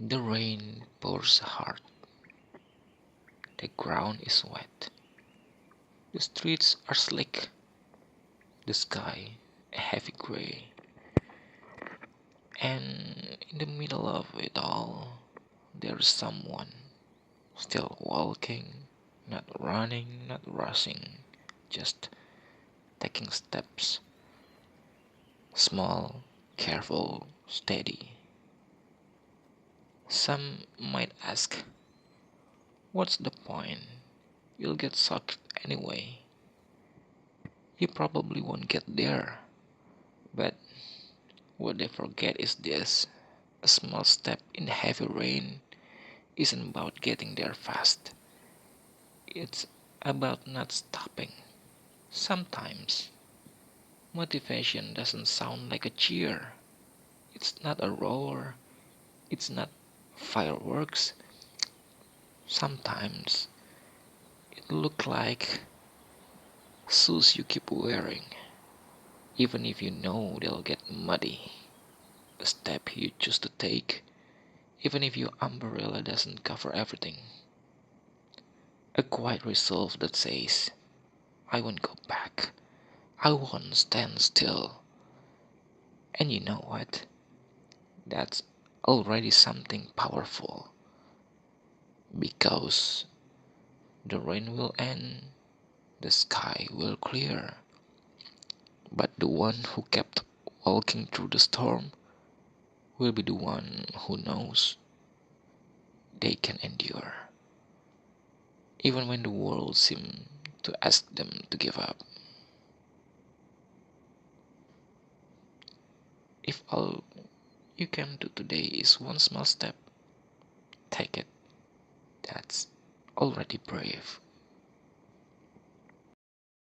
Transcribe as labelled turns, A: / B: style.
A: The rain pours hard. The ground is wet. The streets are slick. The sky a heavy gray. And in the middle of it all, there is someone still walking, not running, not rushing, just taking steps. Small, careful, steady. Some might ask, what's the point? You'll get sucked anyway. You probably won't get there. But what they forget is this: a small step in heavy rain isn't about getting there fast. It's about not stopping. Sometimes motivation doesn't sound like a cheer. It's not a roar. It's not fireworks. Sometimes it looks like shoes you keep wearing, even if you know they'll get muddy. A step you choose to take, even if your umbrella doesn't cover everything. A quiet resolve that says, I won't go back. I won't stand still. And you know what? That's already something powerful. Because the rain will end, the sky will clear. But the one who kept walking through the storm will be the one who knows they can endure, even when the world seems to ask them to give up. If all you can do today is one small step, take it. That's already brave.